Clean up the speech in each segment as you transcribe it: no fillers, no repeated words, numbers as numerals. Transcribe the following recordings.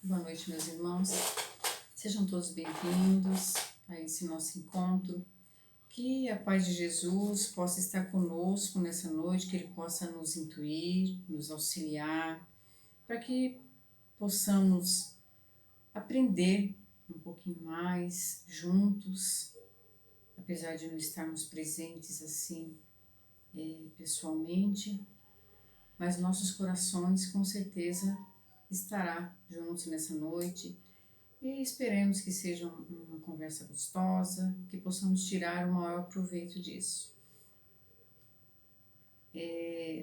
Boa noite, meus irmãos. Sejam todos bem-vindos a esse nosso encontro. Que a paz de Jesus possa estar conosco nessa noite, que Ele possa nos intuir, nos auxiliar, para que possamos aprender um pouquinho mais juntos, apesar de não estarmos presentes assim pessoalmente, mas nossos corações com certeza estará juntos nessa noite. E esperemos que seja uma conversa gostosa, que possamos tirar o maior proveito disso.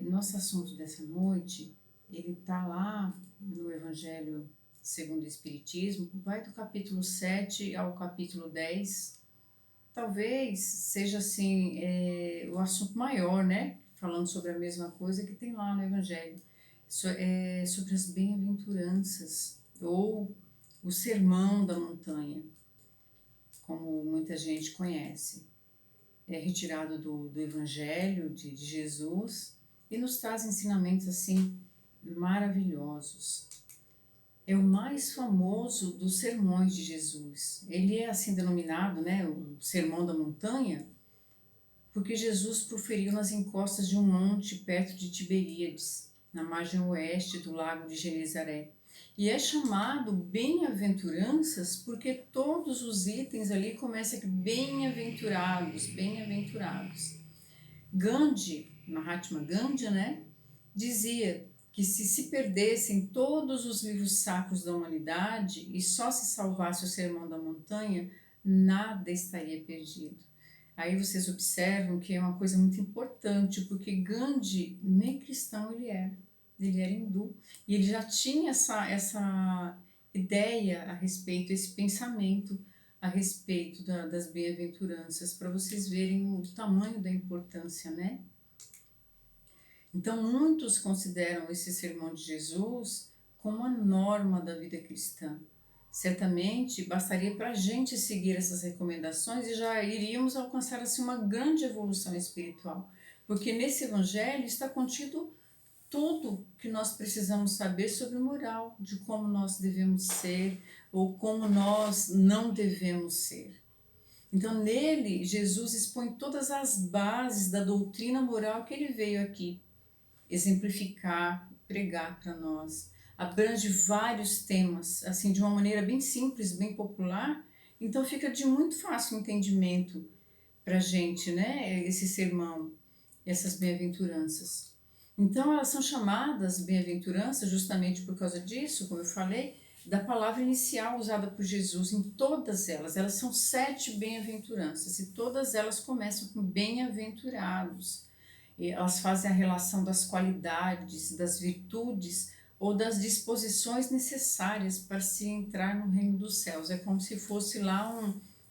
Nosso assunto dessa noite, ele está lá no Evangelho segundo o Espiritismo, vai do capítulo 7 ao capítulo 10. Talvez seja assim o assunto maior, né? Falando sobre a mesma coisa que tem lá no Evangelho, sobre as bem-aventuranças, ou o Sermão da Montanha, como muita gente conhece. É retirado do Evangelho de Jesus e nos traz ensinamentos assim maravilhosos. É o mais famoso dos sermões de Jesus. Ele é assim denominado, né, o Sermão da Montanha, porque Jesus proferiu nas encostas de um monte perto de Tiberíades, na margem oeste do lago de Genezaré. E é chamado bem-aventuranças porque todos os itens ali começam com bem-aventurados, bem-aventurados. Gandhi, Mahatma Gandhi, né, dizia que se perdessem todos os livros sacros da humanidade e só se salvasse o Sermão da Montanha, nada estaria perdido. Aí vocês observam que é uma coisa muito importante, porque Gandhi nem cristão ele era hindu, e ele já tinha essa ideia a respeito, esse pensamento a respeito das bem-aventuranças, para vocês verem o tamanho da importância, né? Então, muitos consideram esse sermão de Jesus como a norma da vida cristã. Certamente, bastaria para a gente seguir essas recomendações e já iríamos alcançar assim, uma grande evolução espiritual. Porque nesse evangelho está contido tudo que nós precisamos saber sobre moral, de como nós devemos ser ou como nós não devemos ser. Então, nele, Jesus expõe todas as bases da doutrina moral que ele veio aqui exemplificar, pregar para nós. Abrange vários temas, assim, de uma maneira bem simples, bem popular, então fica de muito fácil entendimento para a gente, né, esse sermão, essas bem-aventuranças. Então, elas são chamadas bem-aventuranças justamente por causa disso, como eu falei, da palavra inicial usada por Jesus em todas elas. Elas são 7 bem-aventuranças e todas elas começam com bem-aventurados. Elas fazem a relação das qualidades, das virtudes ou das disposições necessárias para se entrar no reino dos céus. É como se fosse lá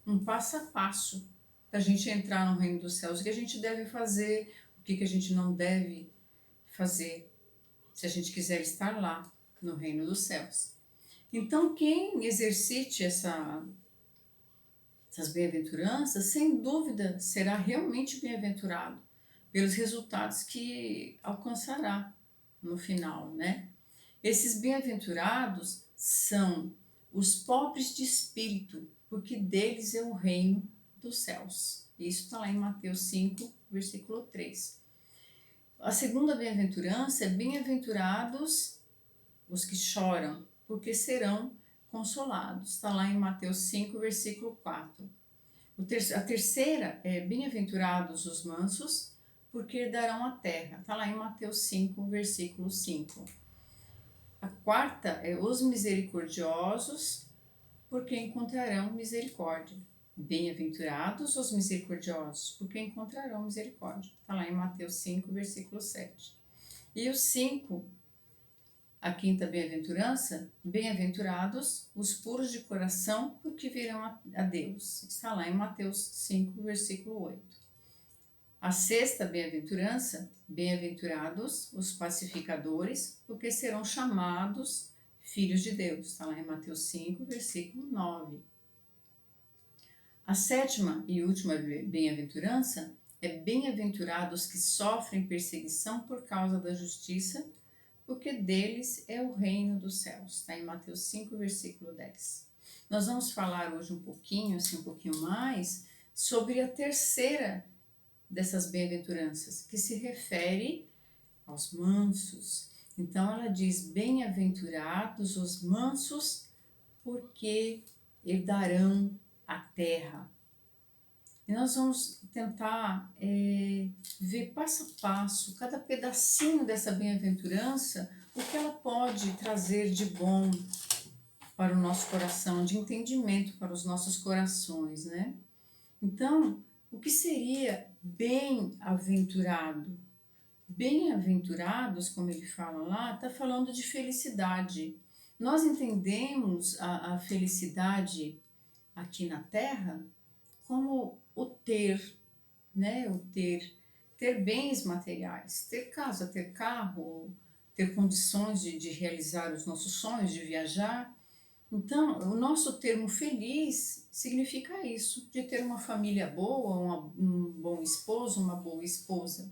um passo a passo para a gente entrar no reino dos céus. O que a gente deve fazer, o que a gente não deve fazer, se a gente quiser estar lá no reino dos céus. Então, quem exercite essas bem-aventuranças, sem dúvida, será realmente bem-aventurado pelos resultados que alcançará no final, né? Esses bem-aventurados são os pobres de espírito, porque deles é o reino dos céus. Isso está lá em Mateus 5, versículo 3. A segunda bem-aventurança é bem-aventurados os que choram, porque serão consolados. Está lá em Mateus 5, versículo 4. A terceira é bem-aventurados os mansos, porque herdarão a terra. Está lá em Mateus 5, versículo 5. A quarta é os misericordiosos, porque encontrarão misericórdia. Bem-aventurados os misericordiosos, porque encontrarão misericórdia. Está lá em Mateus 5, versículo 7. E o 5, a quinta bem-aventurança, bem-aventurados os puros de coração, porque verão a Deus. Está lá em Mateus 5, versículo 8. A sexta bem-aventurança, bem-aventurados os pacificadores, porque serão chamados filhos de Deus. Está lá em Mateus 5, versículo 9. A sétima e última bem-aventurança é bem-aventurados que sofrem perseguição por causa da justiça, porque deles é o reino dos céus. Está em Mateus 5, versículo 10. Nós vamos falar hoje um pouquinho, assim, um pouquinho mais, sobre a terceira dessas bem-aventuranças, que se refere aos mansos. Então ela diz: bem-aventurados os mansos, porque herdarão a terra. E nós vamos tentar ver passo a passo, cada pedacinho dessa bem-aventurança, o que ela pode trazer de bom para o nosso coração, de entendimento para os nossos corações, né? Então, o que seria bem-aventurado? Bem-aventurados, como ele fala lá, está falando de felicidade. Nós entendemos a felicidade aqui na Terra como o ter, né? O ter bens materiais, ter casa, ter carro, ter condições de realizar os nossos sonhos, de viajar. Então, o nosso termo feliz significa isso, de ter uma família boa, um bom esposo, uma boa esposa.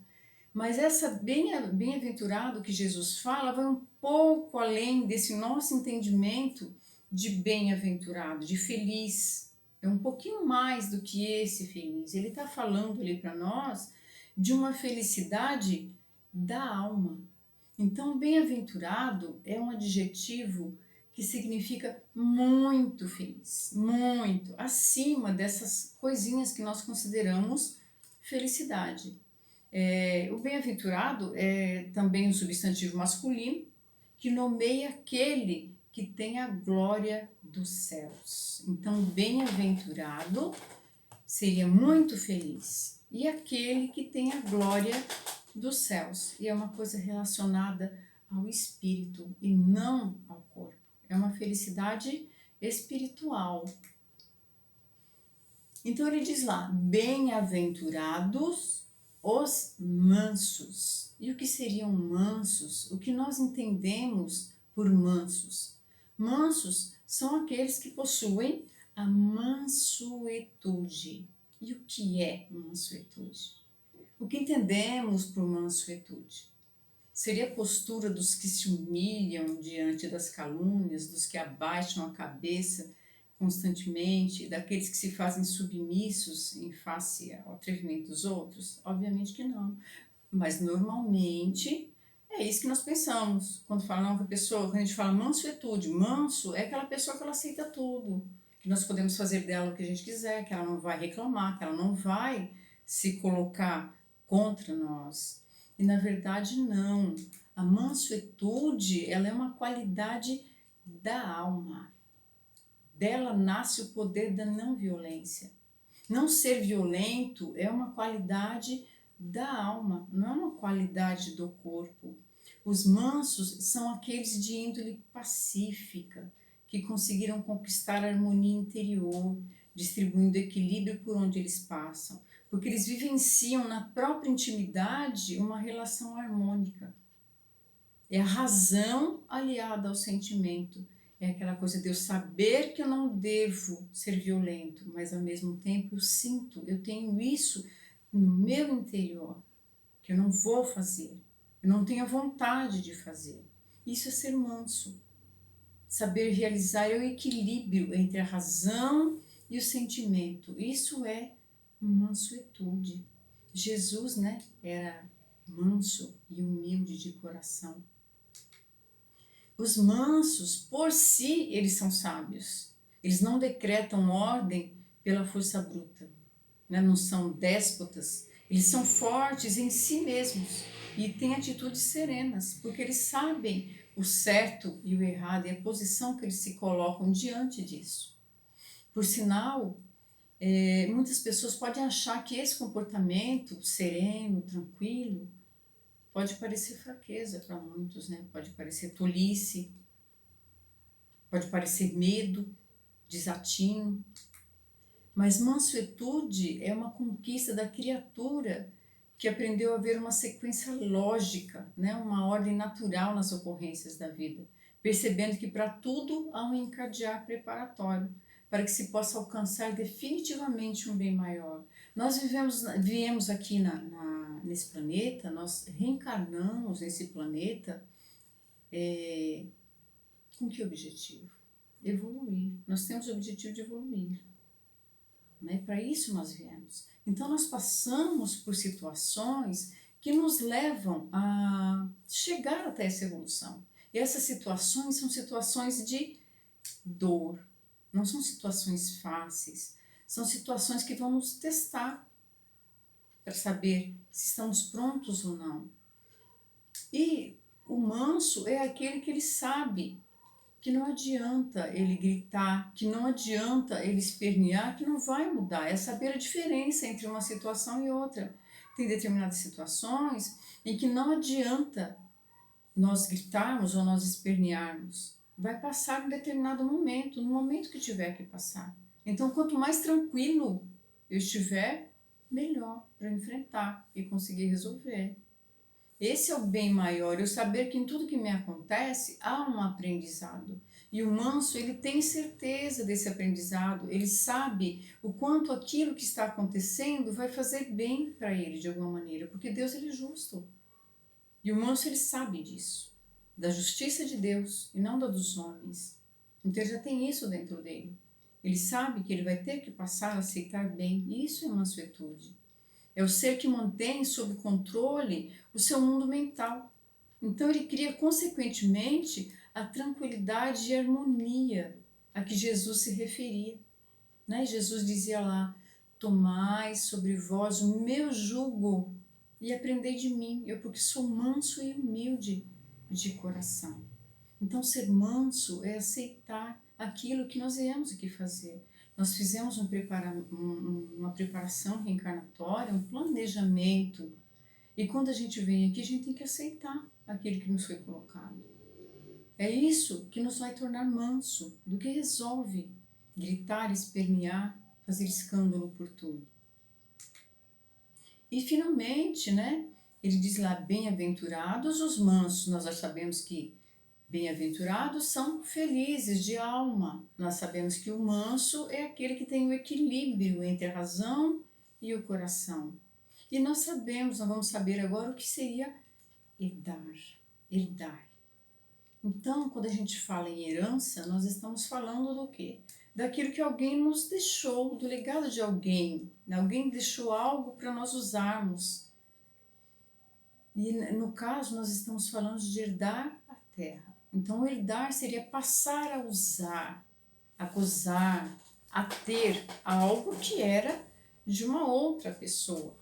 Mas essa bem-aventurado que Jesus fala vai um pouco além desse nosso entendimento de bem-aventurado, de feliz. É um pouquinho mais do que esse feliz. Ele está falando ali para nós de uma felicidade da alma. Então, bem-aventurado é um adjetivo que significa muito feliz, muito, acima dessas coisinhas que nós consideramos felicidade. O bem-aventurado é também um substantivo masculino que nomeia aquele que tem a glória dos céus. Então, bem-aventurado seria muito feliz. E aquele que tem a glória dos céus. E é uma coisa relacionada ao espírito e não ao corpo. É uma felicidade espiritual. Então ele diz lá: bem-aventurados os mansos. E o que seriam mansos? O que nós entendemos por mansos? Mansos são aqueles que possuem a mansuetude. E o que é mansuetude? O que entendemos por mansuetude? Seria a postura dos que se humilham diante das calúnias, dos que abaixam a cabeça constantemente, daqueles que se fazem submissos em face ao atrevimento dos outros? Obviamente que não. Mas normalmente é isso que nós pensamos. Quando falamos que a pessoa, quando a gente fala mansuetude, manso é aquela pessoa que ela aceita tudo, que nós podemos fazer dela o que a gente quiser, que ela não vai reclamar, que ela não vai se colocar contra nós. E na verdade não. A mansuetude, ela é uma qualidade da alma. Dela nasce o poder da não violência. Não ser violento é uma qualidade da alma, não é uma qualidade do corpo. Os mansos são aqueles de índole pacífica, que conseguiram conquistar a harmonia interior, distribuindo equilíbrio por onde eles passam, porque eles vivenciam na própria intimidade uma relação harmônica. É a razão aliada ao sentimento. É aquela coisa de eu saber que eu não devo ser violento, mas ao mesmo tempo eu sinto, eu tenho isso no meu interior, que eu não vou fazer, eu não tenho a vontade de fazer. Isso é ser manso. Saber realizar é o equilíbrio entre a razão e o sentimento. Isso é mansuetude. Jesus, né, era manso e humilde de coração. Os mansos, por si, eles são sábios. Eles não decretam ordem pela força bruta, né? Não são déspotas. Eles são fortes em si mesmos e têm atitudes serenas, porque eles sabem o certo e o errado e a posição que eles se colocam diante disso. Por sinal, muitas pessoas podem achar que esse comportamento sereno, tranquilo, pode parecer fraqueza para muitos, né? Pode parecer tolice, pode parecer medo, desatino. Mas mansuetude é uma conquista da criatura que aprendeu a ver uma sequência lógica, né? Uma ordem natural nas ocorrências da vida, percebendo que para tudo há um encadear preparatório, para que se possa alcançar definitivamente um bem maior. Nós viemos aqui nesse planeta, nós reencarnamos nesse planeta Com que objetivo? Evoluir. Nós temos o objetivo de evoluir. Né? Para isso nós viemos. Então nós passamos por situações que nos levam a chegar até essa evolução. E essas situações são situações de dor, não são situações fáceis, são situações que vão nos testar para saber se estamos prontos ou não. E o manso é aquele que ele sabe que não adianta ele gritar, que não adianta ele espernear, que não vai mudar. É saber a diferença entre uma situação e outra. Tem determinadas situações em que não adianta nós gritarmos ou nós espernearmos. Vai passar um determinado momento, no momento que tiver que passar. Então, quanto mais tranquilo eu estiver, melhor para enfrentar e conseguir resolver. Esse é o bem maior, eu saber que em tudo que me acontece há um aprendizado. E o manso, ele tem certeza desse aprendizado, ele sabe o quanto aquilo que está acontecendo vai fazer bem para ele de alguma maneira, porque Deus ele é justo. E o manso, ele sabe disso, da justiça de Deus e não da dos homens. Então ele já tem isso dentro dele. Ele sabe que ele vai ter que passar a aceitar bem, e isso é mansuetude. É o ser que mantém sob controle o seu mundo mental. Então ele cria, consequentemente, a tranquilidade e a harmonia a que Jesus se referia. Né? Jesus dizia lá, tomai sobre vós o meu jugo e aprendei de mim, eu porque sou manso e humilde de coração. Então ser manso é aceitar aquilo que nós viemos aqui fazer. Nós fizemos uma preparação reencarnatória, um planejamento. E quando a gente vem aqui, a gente tem que aceitar aquilo que nos foi colocado. É isso que nos vai tornar manso, do que resolve gritar, espernear, fazer escândalo por tudo. E finalmente, né, ele diz lá, bem-aventurados os mansos. Nós já sabemos que bem-aventurados são felizes de alma. Nós sabemos que o manso é aquele que tem o equilíbrio entre a razão e o coração. E nós vamos saber agora o que seria herdar. Herdar. Então, quando a gente fala em herança, nós estamos falando do quê? Daquilo que alguém nos deixou, do legado de alguém. Alguém deixou algo para nós usarmos. E no caso, nós estamos falando de herdar a terra. Então, herdar seria passar a usar, a gozar, a ter algo que era de uma outra pessoa.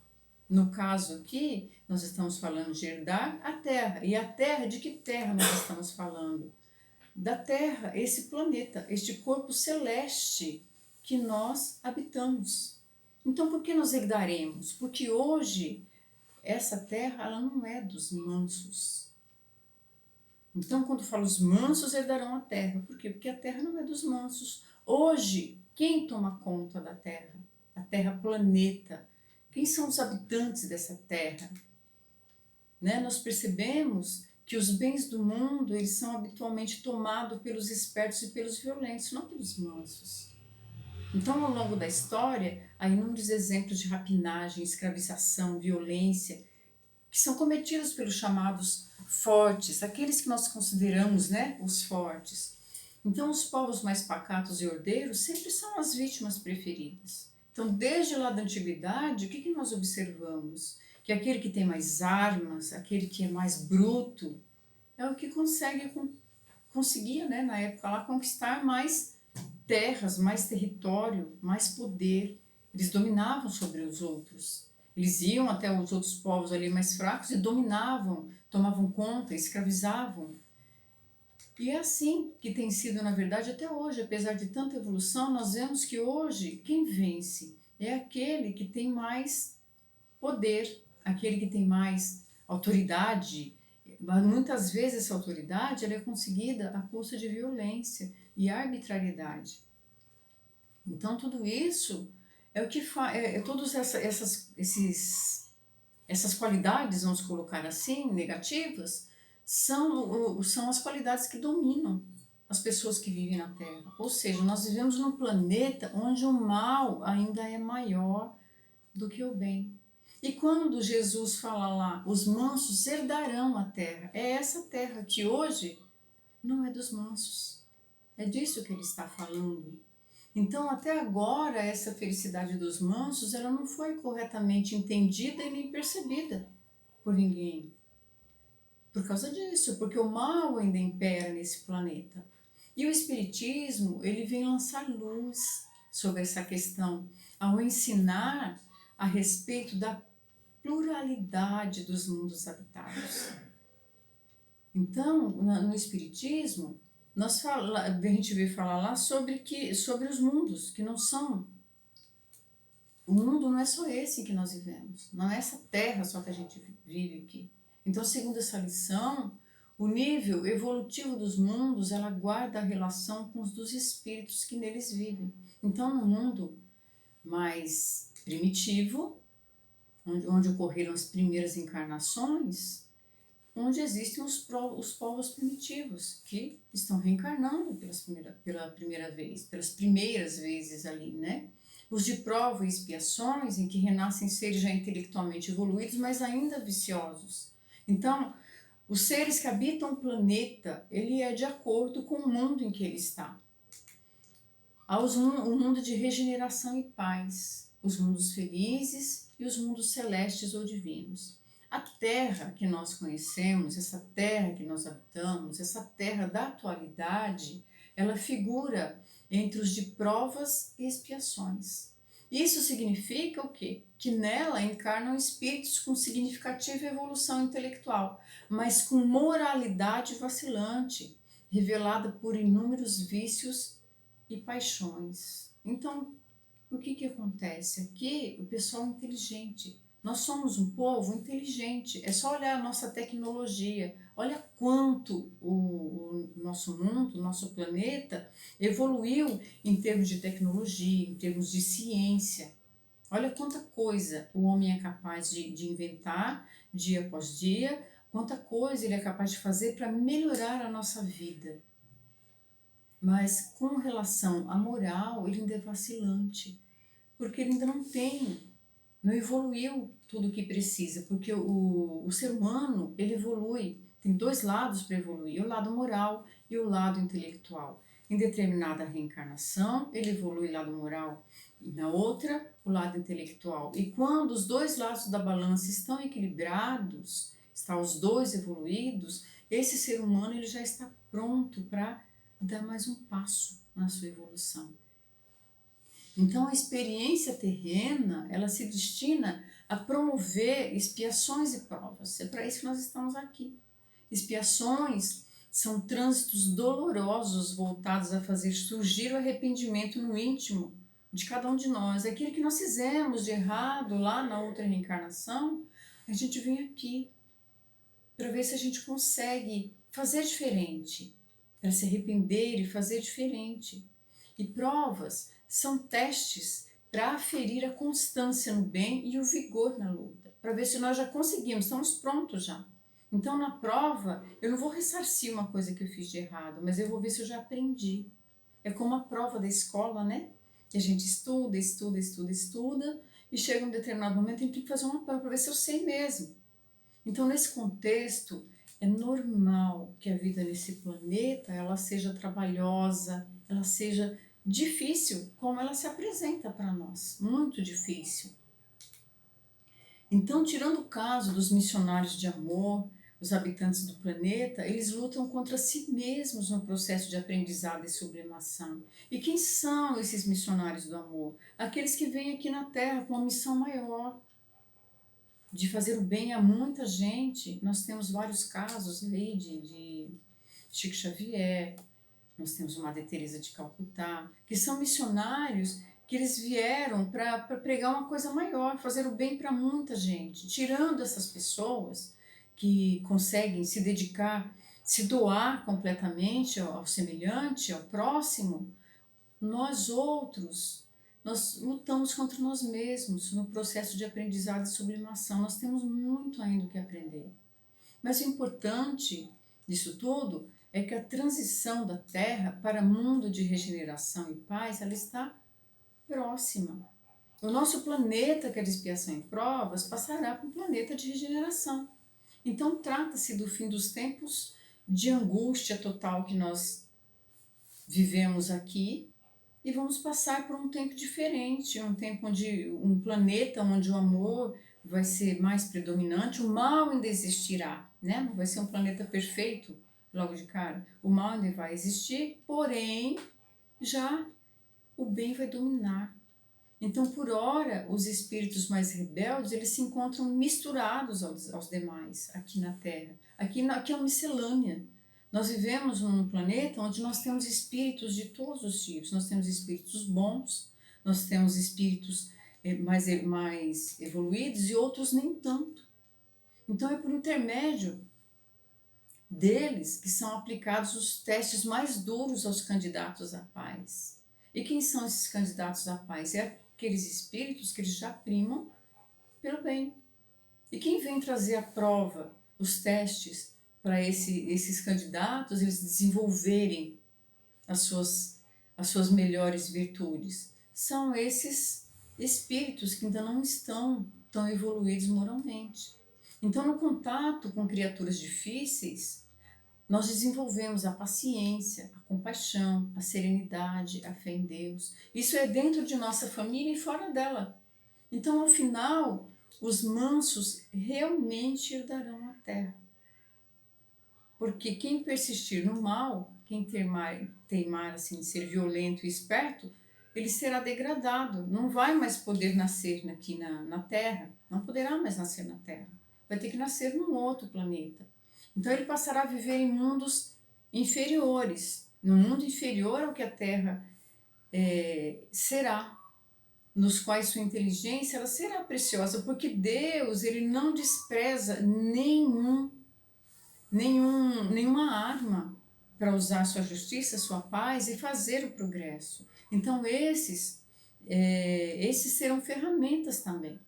No caso aqui, nós estamos falando de herdar a terra. E a terra, de que terra nós estamos falando? Da Terra, esse planeta, este corpo celeste que nós habitamos. Então, por que nós herdaremos? Porque hoje, essa terra, ela não é dos mansos. Então, quando falo os mansos herdarão a terra. Por quê? Porque a terra não é dos mansos. Hoje, quem toma conta da terra? A terra planeta. Quem são os habitantes dessa terra? Né? Nós percebemos que os bens do mundo, eles são habitualmente tomados pelos espertos e pelos violentos, não pelos mansos. Então, ao longo da história, há inúmeros exemplos de rapinagem, escravização, violência, que são cometidos pelos chamados fortes, aqueles que nós consideramos, né, os fortes. Então, os povos mais pacatos e ordeiros sempre são as vítimas preferidas. Então, desde lá da antiguidade, o que nós observamos? Que aquele que tem mais armas, aquele que é mais bruto, é o que conseguia, né, na época lá, conquistar mais terras, mais território, mais poder. Eles dominavam sobre os outros. Eles iam até os outros povos ali mais fracos e dominavam, tomavam conta, escravizavam. E é assim que tem sido, na verdade, até hoje. Apesar de tanta evolução, nós vemos que hoje quem vence é aquele que tem mais poder, aquele que tem mais autoridade. Mas muitas vezes essa autoridade ela é conseguida à custa de violência e arbitrariedade. Então tudo isso é o que faz, todas essas qualidades, vamos colocar assim, negativas, são as qualidades que dominam as pessoas que vivem na Terra. Ou seja, nós vivemos num planeta onde o mal ainda é maior do que o bem. E quando Jesus fala lá, os mansos herdarão a terra, é essa terra que hoje não é dos mansos. É disso que ele está falando. Então, até agora, essa felicidade dos mansos, ela não foi corretamente entendida e nem percebida por ninguém. Por causa disso, porque o mal ainda impera nesse planeta. E o Espiritismo, ele vem lançar luz sobre essa questão, ao ensinar a respeito da pluralidade dos mundos habitados. Então, no Espiritismo, a gente veio falar lá sobre os mundos, que não são. O mundo não é só esse que nós vivemos, não é essa terra só que a gente vive aqui. Então, segundo essa lição, o nível evolutivo dos mundos, ela guarda a relação com os dos espíritos que neles vivem. Então, no mundo mais primitivo, onde ocorreram as primeiras encarnações, onde existem os povos primitivos, que estão reencarnando pela primeira vez, pelas primeiras vezes ali, né? Os de prova e expiações, em que renascem seres já intelectualmente evoluídos, mas ainda viciosos. Então, os seres que habitam o planeta, ele é de acordo com o mundo em que ele está. Há um mundo de regeneração e paz, os mundos felizes e os mundos celestes ou divinos. A terra que nós conhecemos, essa terra que nós habitamos, essa terra da atualidade, ela figura entre os de provas e expiações. Isso significa o quê? Que nela encarnam espíritos com significativa evolução intelectual, mas com moralidade vacilante, revelada por inúmeros vícios e paixões. Então, o que acontece? Aqui, o pessoal é inteligente. Nós somos um povo inteligente. É só olhar a nossa tecnologia. Olha quanto o nosso mundo, o nosso planeta evoluiu em termos de tecnologia, em termos de ciência. Olha quanta coisa o homem é capaz de inventar dia após dia, quanta coisa ele é capaz de fazer para melhorar a nossa vida. Mas com relação à moral, ele ainda é vacilante, porque ele ainda não evoluiu tudo o que precisa, porque o ser humano, ele evolui, tem dois lados para evoluir, o lado moral e o lado intelectual. Em determinada reencarnação, ele evolui o lado moral, e na outra, o lado intelectual. E quando os dois lados da balança estão equilibrados, estão os dois evoluídos, esse ser humano ele já está pronto para dar mais um passo na sua evolução. Então, a experiência terrena, ela se destina a promover expiações e provas. É para isso que nós estamos aqui. Expiações são trânsitos dolorosos voltados a fazer surgir o arrependimento no íntimo de cada um de nós. Aquilo que nós fizemos de errado lá na outra reencarnação, a gente vem aqui para ver se a gente consegue fazer diferente, para se arrepender e fazer diferente. E provas são testes para aferir a constância no bem e o vigor na luta, para ver se nós já conseguimos, estamos prontos já. Então, na prova, eu não vou ressarcir uma coisa que eu fiz de errado, mas eu vou ver se eu já aprendi. É como a prova da escola, né? Que a gente estuda, e chega um determinado momento e tem que fazer uma prova para ver se eu sei mesmo. Então, nesse contexto, é normal que a vida nesse planeta ela seja trabalhosa, ela seja difícil, como ela se apresenta para nós, muito difícil. Então, tirando o caso dos missionários de amor, os habitantes do planeta, eles lutam contra si mesmos no processo de aprendizado e sublimação. E quem são esses missionários do amor? Aqueles que vêm aqui na Terra com uma missão maior, de fazer o bem a muita gente. Nós temos vários casos aí de Chico Xavier, nós temos Madre Teresa de Calcutá, que são missionários que eles vieram para pregar uma coisa maior, fazer o bem para muita gente, tirando essas pessoas que conseguem se dedicar, se doar completamente ao semelhante, ao próximo. Nós outros, nós lutamos contra nós mesmos no processo de aprendizado e sublimação. Nós temos muito ainda o que aprender. Mas o importante disso tudo é que a transição da Terra para mundo de regeneração e paz, ela está próxima. O nosso planeta, que é de expiação e provas, passará para um planeta de regeneração. Então, trata-se do fim dos tempos de angústia total que nós vivemos aqui e vamos passar por um tempo diferente, um tempo onde um planeta onde o amor vai ser mais predominante, o mal ainda existirá, né? Não vai ser um planeta perfeito logo de cara. O mal ainda vai existir, porém já o bem vai dominar. Então, por ora, os espíritos mais rebeldes, eles se encontram misturados aos demais aqui na Terra. Aqui é uma miscelânea. Nós vivemos num planeta onde nós temos espíritos de todos os tipos. Nós temos espíritos bons, nós temos espíritos mais evoluídos e outros nem tanto. Então, é por intermédio deles que são aplicados os testes mais duros aos candidatos à paz. E quem são esses candidatos à paz? É aqueles espíritos que eles já primam pelo bem. E quem vem trazer a prova, os testes, para esses candidatos, eles desenvolverem as suas melhores virtudes? São esses espíritos que ainda não estão tão evoluídos moralmente. Então, no contato com criaturas difíceis, nós desenvolvemos a paciência, a compaixão, a serenidade, a fé em Deus. Isso é dentro de nossa família e fora dela. Então, ao final, os mansos realmente herdarão a terra. Porque quem persistir no mal, quem teimar assim, ser violento e esperto, ele será degradado, não vai mais poder nascer aqui na Terra, não poderá mais nascer na Terra, vai ter que nascer num outro planeta. Então ele passará a viver em mundos inferiores, no mundo inferior ao que a Terra será, nos quais sua inteligência ela será preciosa, porque Deus ele não despreza nenhuma arma para usar sua justiça, sua paz e fazer o progresso. Então esses serão ferramentas também.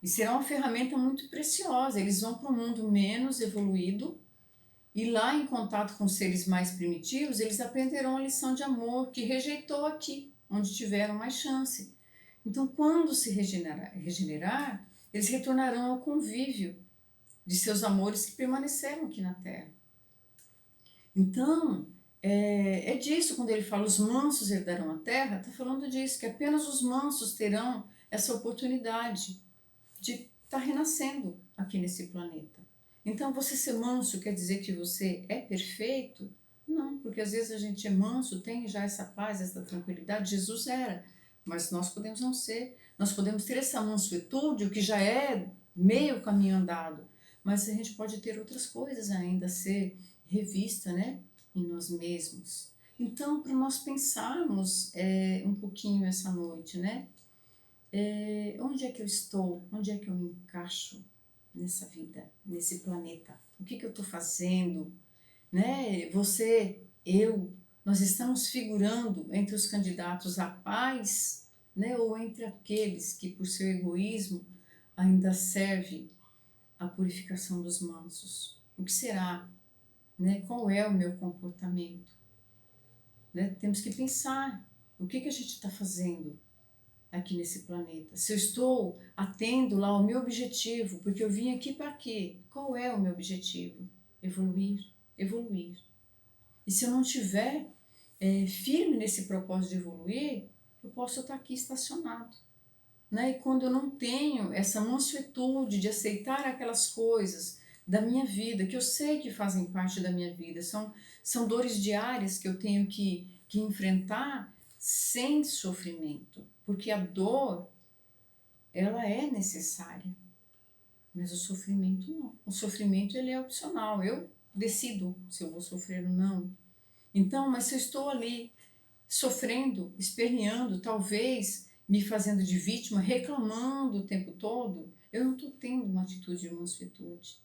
E será uma ferramenta muito preciosa. Eles vão para um mundo menos evoluído e lá em contato com seres mais primitivos, eles aprenderão a lição de amor que rejeitou aqui, onde tiveram mais chance. Então, quando se regenerar, eles retornarão ao convívio de seus amores que permaneceram aqui na Terra. Então, é disso, quando ele fala os mansos herdarão a Terra, está falando disso, que apenas os mansos terão essa oportunidade de estar renascendo aqui nesse planeta. Então, você ser manso quer dizer que você é perfeito? Não, porque às vezes a gente é manso, tem já essa paz, essa tranquilidade. Jesus era, mas nós podemos não ser. Nós podemos ter essa mansuetude, o que já é meio caminho andado, mas a gente pode ter outras coisas ainda a ser revista, né, em nós mesmos. Então, para nós pensarmos um pouquinho essa noite, né, onde é que eu estou? Onde é que eu me encaixo nessa vida, nesse planeta? O que eu estou fazendo? Né? Você, eu, nós estamos figurando entre os candidatos à paz, né? Ou entre aqueles que, por seu egoísmo, ainda serve à purificação dos mansos? O que será? Né? Qual é o meu comportamento? Né? Temos que pensar o que a gente está fazendo aqui nesse planeta. Se eu estou atendo lá ao meu objetivo, porque eu vim aqui para quê? Qual é o meu objetivo? Evoluir, evoluir. E se eu não estiver firme nesse propósito de evoluir, eu posso estar aqui estacionado. Né? E quando eu não tenho essa mansuetude de aceitar aquelas coisas da minha vida, que eu sei que fazem parte da minha vida, são dores diárias que eu tenho que enfrentar sem sofrimento, porque a dor, ela é necessária, mas o sofrimento não. O sofrimento, ele é opcional, eu decido se eu vou sofrer ou não. Então, mas se eu estou ali sofrendo, esperneando, talvez me fazendo de vítima, reclamando o tempo todo, eu não estou tendo uma atitude de mansuetude.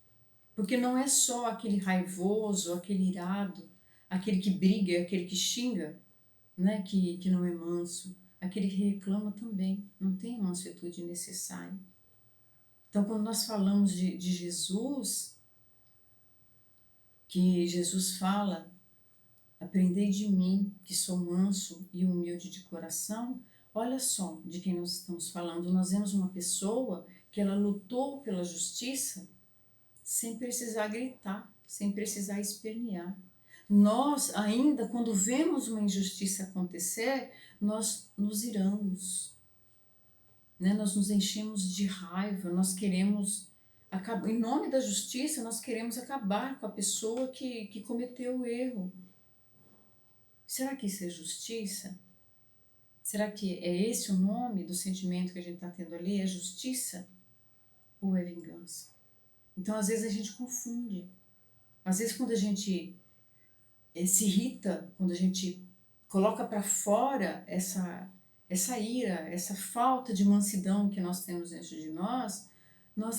Porque não é só aquele raivoso, aquele irado, aquele que briga, aquele que xinga, né, que não é manso. Aquele que reclama também não tem a mansuetude necessária. Então, quando nós falamos de Jesus, que Jesus fala: aprendei de mim, que sou manso e humilde de coração, Olha só de quem nós estamos falando. Nós vemos uma pessoa que ela lutou pela justiça sem precisar gritar, sem precisar espernear. Nós, ainda, quando vemos uma injustiça acontecer, nós nos iramos, né? Nós nos enchemos de raiva, nós queremos acabar, em nome da justiça, nós queremos acabar com a pessoa que cometeu o erro. Será que isso é justiça? Será que é esse o nome do sentimento que a gente está tendo ali? É justiça ou é vingança? Então, às vezes, a gente confunde. Às vezes, quando a gente se irrita, quando a gente coloca para fora essa ira, essa falta de mansidão que nós temos dentro de nós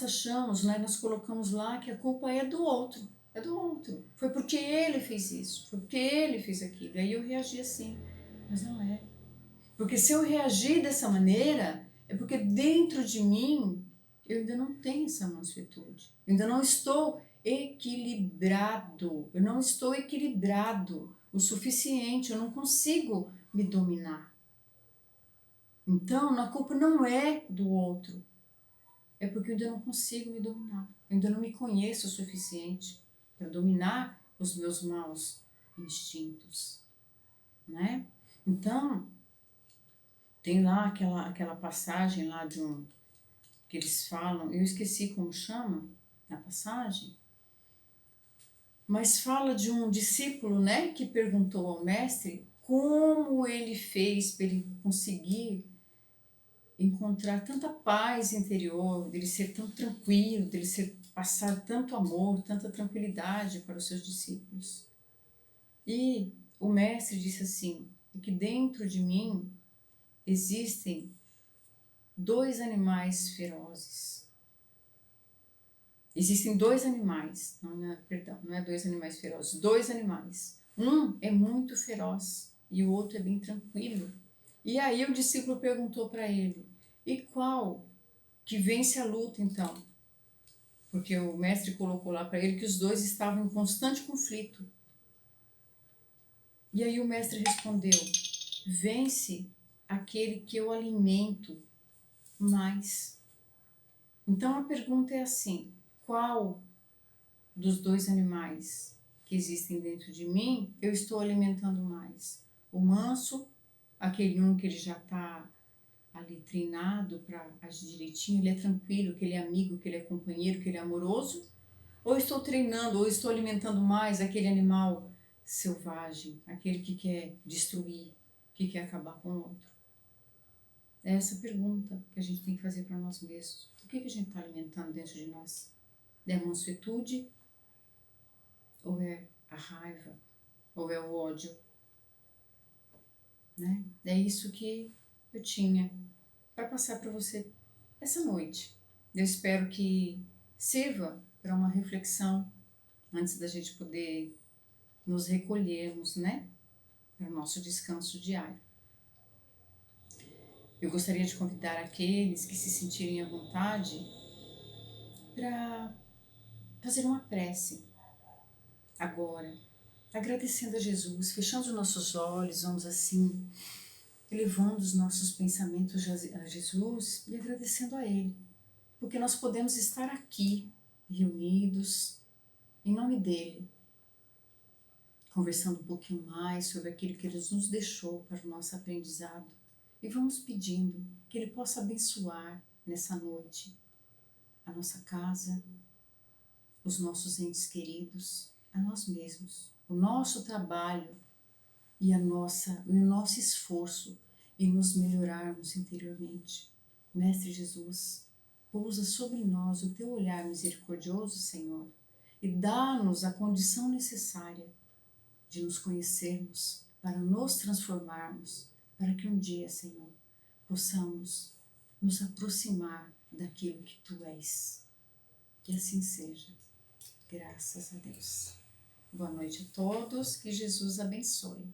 achamos, né, nós colocamos lá que a culpa é do outro. É do outro. Foi porque ele fez isso, foi porque ele fez aquilo. E aí eu reagi assim. Mas não é. Porque se eu reagir dessa maneira, é porque dentro de mim eu ainda não tenho essa mansuetude. Eu ainda não estou equilibrado. Eu não estou equilibrado o suficiente. Eu não consigo me dominar. Então, a culpa não é do outro. É porque eu ainda não consigo me dominar. Eu ainda não me conheço o suficiente para dominar os meus maus instintos, né? Então, tem lá aquela passagem lá de que eles falam, eu esqueci como chama a passagem, mas fala de um discípulo, né, que perguntou ao mestre como ele fez para ele conseguir encontrar tanta paz interior, dele ser tão tranquilo, dele ser passar tanto amor, tanta tranquilidade para os seus discípulos. E o mestre disse assim, que dentro de mim existem dois animais ferozes. Existem dois animais, não é dois animais ferozes, dois animais. Um é muito feroz e o outro é bem tranquilo. E aí o discípulo perguntou para ele, e qual que vence a luta então? Porque o mestre colocou lá para ele que os dois estavam em constante conflito. E aí o mestre respondeu, vence aquele que eu alimento mais. Então a pergunta é assim, qual dos dois animais que existem dentro de mim eu estou alimentando mais? O manso, aquele que ele já está ali treinado para agir direitinho, ele é tranquilo, que ele é amigo, que ele é companheiro, que ele é amoroso? Ou estou treinando, ou estou alimentando mais aquele animal selvagem, aquele que quer destruir, que quer acabar com o outro? É essa pergunta que a gente tem que fazer para nós mesmos. O que a gente está alimentando dentro de nós? É a mansuetude? Ou é a raiva? Ou é o ódio? Né? É isso que eu tinha para passar para você essa noite. Eu espero que sirva para uma reflexão antes da gente poder nos recolhermos, né? Para o nosso descanso diário. Eu gostaria de convidar aqueles que se sentirem à vontade para fazer uma prece agora, agradecendo a Jesus, fechando os nossos olhos, vamos assim, elevando os nossos pensamentos a Jesus e agradecendo a Ele, porque nós podemos estar aqui, reunidos, em nome dEle, conversando um pouquinho mais sobre aquilo que Ele nos deixou para o nosso aprendizado. E vamos pedindo que Ele possa abençoar nessa noite a nossa casa, os nossos entes queridos, a nós mesmos, o nosso trabalho e o nosso esforço em nos melhorarmos interiormente. Mestre Jesus, pousa sobre nós o teu olhar misericordioso, Senhor, e dá-nos a condição necessária de nos conhecermos, para nos transformarmos, para que um dia, Senhor, possamos nos aproximar daquilo que Tu és. Que assim seja. Graças a Deus. Boa noite a todos, que Jesus abençoe.